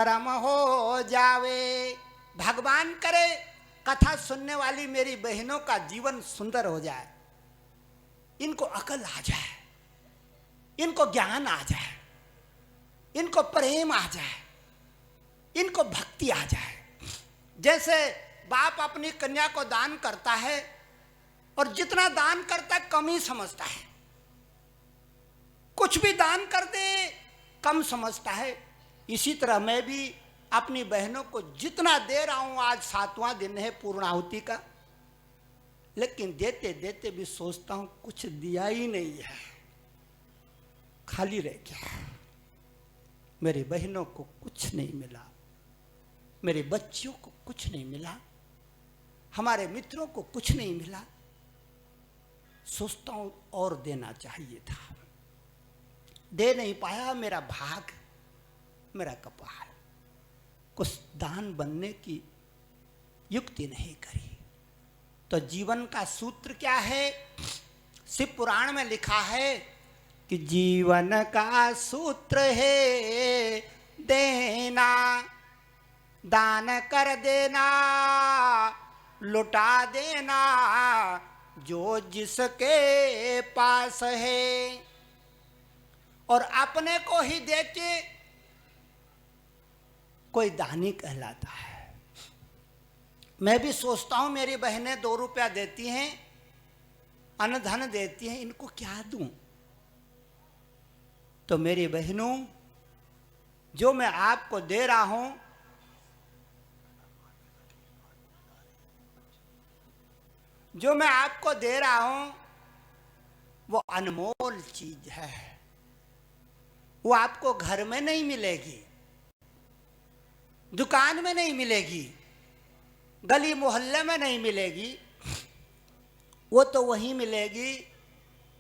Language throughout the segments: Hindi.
परम हो जावे। भगवान करे कथा सुनने वाली मेरी बहनों का जीवन सुंदर हो जाए, इनको अकल आ जाए, इनको ज्ञान आ जाए, इनको प्रेम आ जाए, इनको भक्ति आ जाए। जैसे बाप अपनी कन्या को दान करता है और जितना दान करता है कम ही समझता है, कुछ भी दान कर दे कम समझता है। इसी तरह मैं भी अपनी बहनों को जितना दे रहा हूं, आज 7वां दिन है पूर्णाहुति का, लेकिन देते देते भी सोचता हूं कुछ दिया ही नहीं है, खाली रह गया। मेरी बहनों को कुछ नहीं मिला, मेरे बच्चियों को कुछ नहीं मिला, हमारे मित्रों को कुछ नहीं मिला। सोचता हूं और देना चाहिए था, दे नहीं पाया। मेरा भाग, मेरा कपाल, कुछ दान बनने की युक्ति नहीं करी। तो जीवन का सूत्र क्या है? शिव पुराण में लिखा है कि जीवन का सूत्र है देना, दान कर देना, लुटा देना जो जिसके पास है, और अपने को ही दे के कोई दानी कहलाता है। मैं भी सोचता हूं मेरी बहनें 2 रुपया देती हैं, अन्न देती हैं, इनको क्या दूं? तो मेरी बहनों, जो मैं आपको दे रहा हूं, जो मैं आपको दे रहा हूं वो अनमोल चीज है। वो आपको घर में नहीं मिलेगी, दुकान में नहीं मिलेगी, गली मोहल्ले में नहीं मिलेगी। वो तो वहीं मिलेगी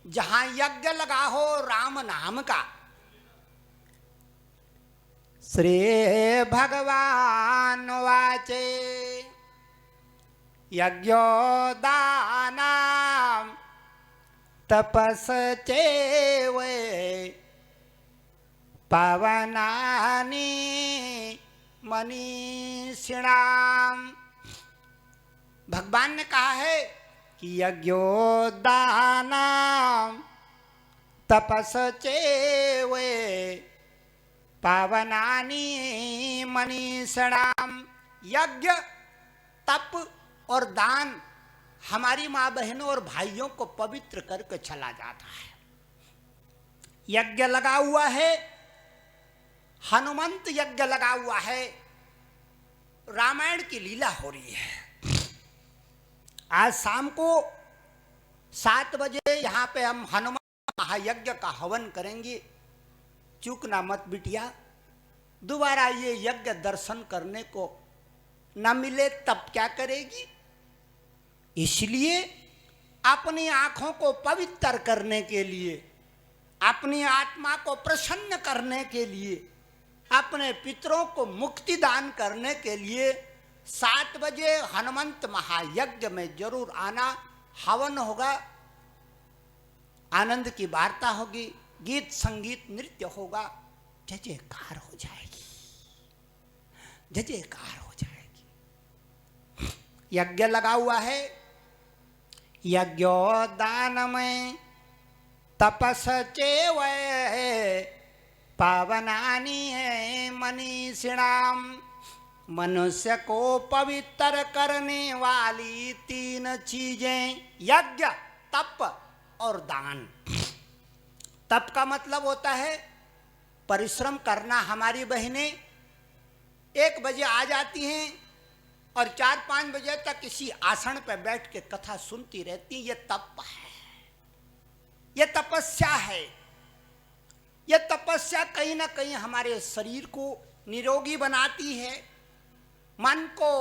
जहां यज्ञ लगा हो राम नाम का। श्री भगवान वाचे यज्ञो दानाम तपस चेवे पावनानि मनीषिणाम। भगवान ने कहा है कि यज्ञो दानाम तपस चेवे पावनानि मनीषिणाम। यज्ञ, तप और दान हमारी माँ बहनों और भाइयों को पवित्र करके चला जाता है। यज्ञ लगा हुआ है, हनुमंत यज्ञ लगा हुआ है, रामायण की लीला हो रही है। आज शाम को 7 बजे यहाँ पे हम हनुमान महायज्ञ का हवन करेंगे। चूकना मत बिटिया, दोबारा ये यज्ञ दर्शन करने को न मिले तब क्या करेगी? इसलिए अपनी आंखों को पवित्र करने के लिए, अपनी आत्मा को प्रसन्न करने के लिए, अपने पितरों को मुक्ति दान करने के लिए 7 बजे हनुमंत महायज्ञ में जरूर आना। हवन होगा, आनंद की वार्ता होगी, गीत संगीत नृत्य होगा, जय जयकार हो जाएगी, जय जयकार हो जाएगी। यज्ञ लगा हुआ है, यज्ञो दान में तपस चेवै पावनानि मनीषिणाम। मनुष्य को पवित्र करने वाली 3 चीजें, यज्ञ, तप और दान। तप का मतलब होता है परिश्रम करना। हमारी बहनें 1 बजे आ जाती हैं और 4-5 बजे तक किसी आसन पर बैठ के कथा सुनती रहती। ये तप है, ये तपस्या है। ये तपस्या कहीं ना कहीं हमारे शरीर को निरोगी बनाती है, मन को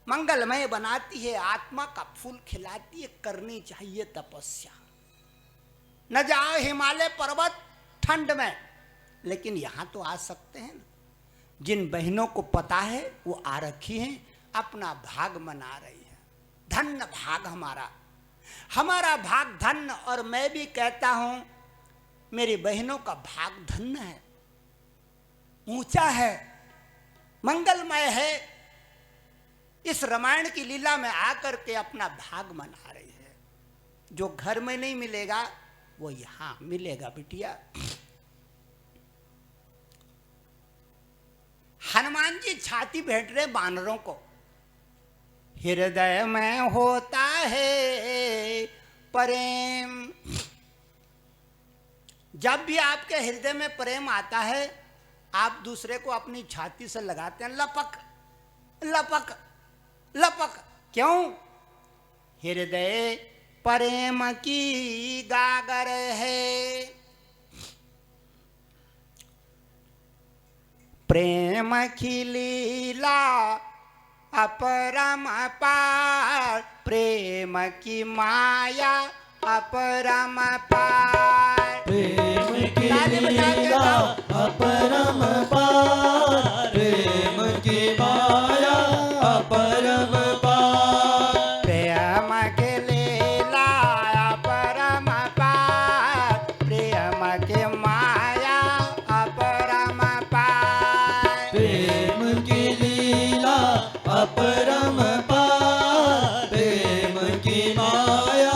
मंगलमय बनाती है, आत्मा का फूल खिलाती है। करनी चाहिए तपस्या। न जाओ हिमालय पर्वत ठंड में, लेकिन यहां तो आ सकते हैं ना। जिन बहनों को पता है वो आ रखी हैं, अपना भाग मना रही है। धन्य भाग हमारा, हमारा भाग धन्य। और मैं भी कहता हूं मेरी बहनों का भाग धन्य है, ऊंचा है। मंगलमय है, इस रामायण की लीला में आकर के अपना भाग मना रही है। जो घर में नहीं मिलेगा वो यहां मिलेगा बिटिया। हनुमान जी छाती भेंट रहे बानरों को, हृदय में होता है प्रेम। जब भी आपके हृदय में प्रेम आता है, आप दूसरे को अपनी छाती से लगाते हैं, लपक लपक लपक। क्यों? हृदय प्रेम की गागर है। प्रेम की लीला अपरम पार, प्रेम की माया अपरम पार। प्रेम की लीला अपरम पार, प्रेम की माया अपरम पार। प्रेम की लीला अपरम पार, प्रेम की माया अपरम पार। प्रेम की लीला अपरम पार, प्रेम की माया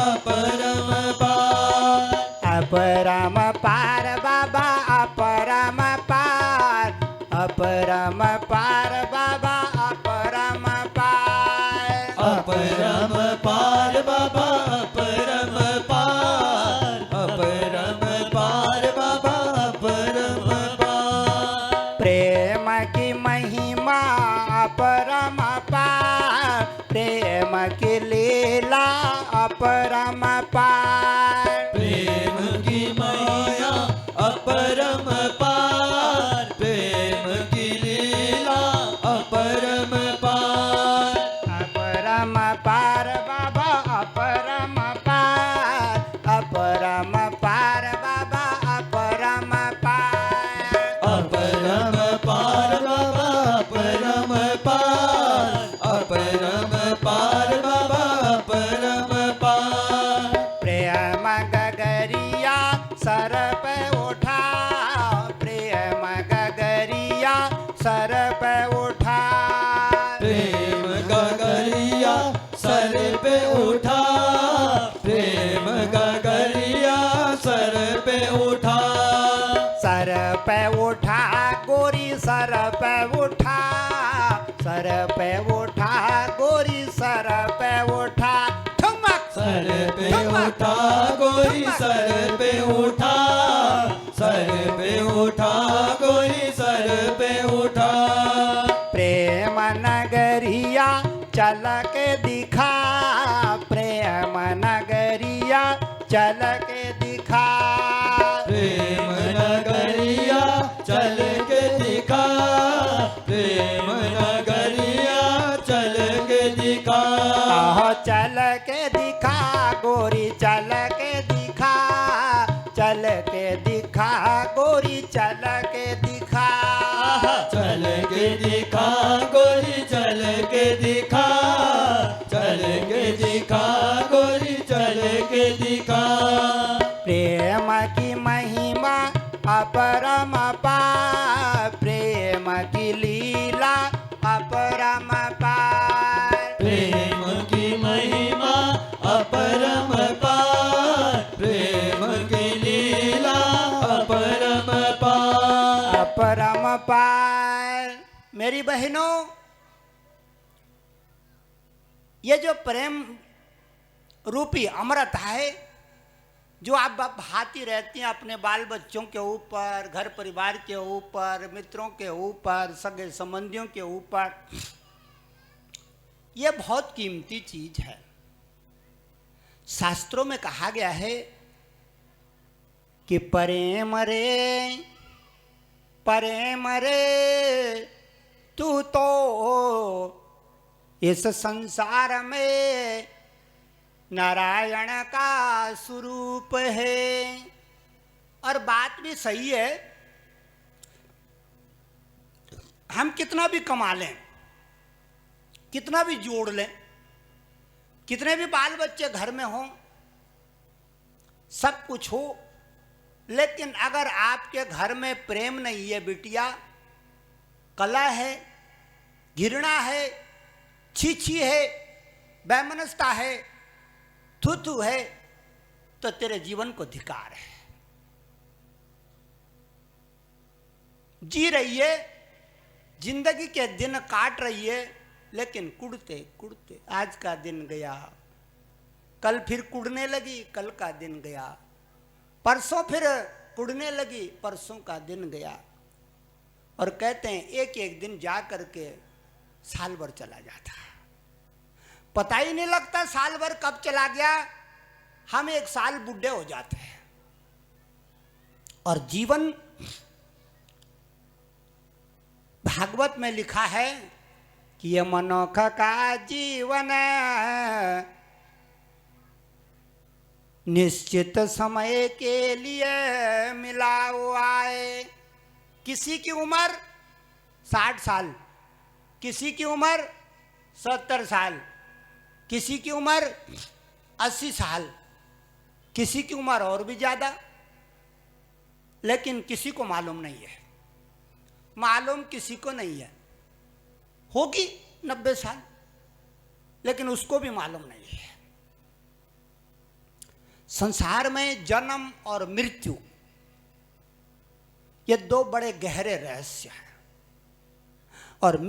अपरम पार। अपरम पार बाबा अपरम पार, अपरम पार बाबा अपरम पार। अपरम पार बाबा अपरम पार, अपरम पार बाबा अपरम पार। प्रेम की महिमा अपरम पार, प्रेम की लीला अपरम पार। प्रेम की माया अपरम पार, प्रेम की लीला अपरम पार। अपरम पार बाबा अपरम पार, अपरम पार बाबा अपरम पार। अपरम पार बाबा अपरम पार, अपरम पार बाबा अपरम पार। प्रेम गगरिया सर पे उठा, प्रेम गगरिया सर पे उठा। प्रेम गगरिया सर पे उठा, प्रेम गगरिया सर पे उठा। सर पे उठा गोरी सर पे उठा, सर पे उठा गोरी सर पे उठा। ठुमक सर पे उठा गोरी सर पे उठा, सर पे उठा गोरी सर पे उठा। प्रेम नगरिया चल के दिखा, प्रेम नगरिया चल के दिखा। प्रेम नगरिया चल के दिखा, प्रेम नगरिया चल के दिखा। आहो चल के दिखा गोरी चल के दिखा, चल के दिखा गोरी चल के दिखा। चल के दिखा गोरी चल के दिखा, चल के दिखा गोरी चल के दिखा। प्रेम की महिमा अपरम पार, प्रेम की लीला अपरम पार। प्रेम की महिमा अपरम पार, प्रेम की लीला अपरम पार। अपरम पार। मेरी बहनों, ये जो प्रेम रूपी अमृत है, जो आप बहाती रहती हैं अपने बाल बच्चों के ऊपर, घर परिवार के ऊपर, मित्रों के ऊपर, सगे संबंधियों के ऊपर, यह बहुत कीमती चीज है। शास्त्रों में कहा गया है कि प्रेम रे प्रेम रे तू तो इस संसार में नारायण का स्वरूप है। और बात भी सही है। हम कितना भी कमा लें, कितना भी जोड़ लें, कितने भी बाल बच्चे घर में हों, सब कुछ हो, लेकिन अगर आपके घर में प्रेम नहीं है बिटिया, कला है, घृणा है, छी है, वैमनस्यता है, थू है, तो तेरे जीवन को धिक्कार है। जी रही है, जिंदगी के दिन काट रही है, लेकिन कुड़ते कुड़ते आज का दिन गया, कल फिर कुड़ने लगी, कल का दिन गया, परसों फिर कुड़ने लगी, परसों का दिन गया। और कहते हैं एक एक दिन जा करके साल भर चला जाता, पता ही नहीं लगता साल भर कब चला गया। हम एक साल बूढ़े हो जाते हैं। और जीवन, भागवत में लिखा है कि ये मनुष्य का जीवन निश्चित समय के लिए मिला हुआ है। किसी की उम्र 60 साल, किसी की उम्र 70 साल, किसी की उम्र 80 साल, किसी की उम्र और भी ज्यादा, लेकिन किसी को मालूम नहीं है। मालूम किसी को नहीं है। होगी 90 साल, लेकिन उसको भी मालूम नहीं है। संसार में जन्म और मृत्यु, ये दो बड़े गहरे रहस्य हैं। और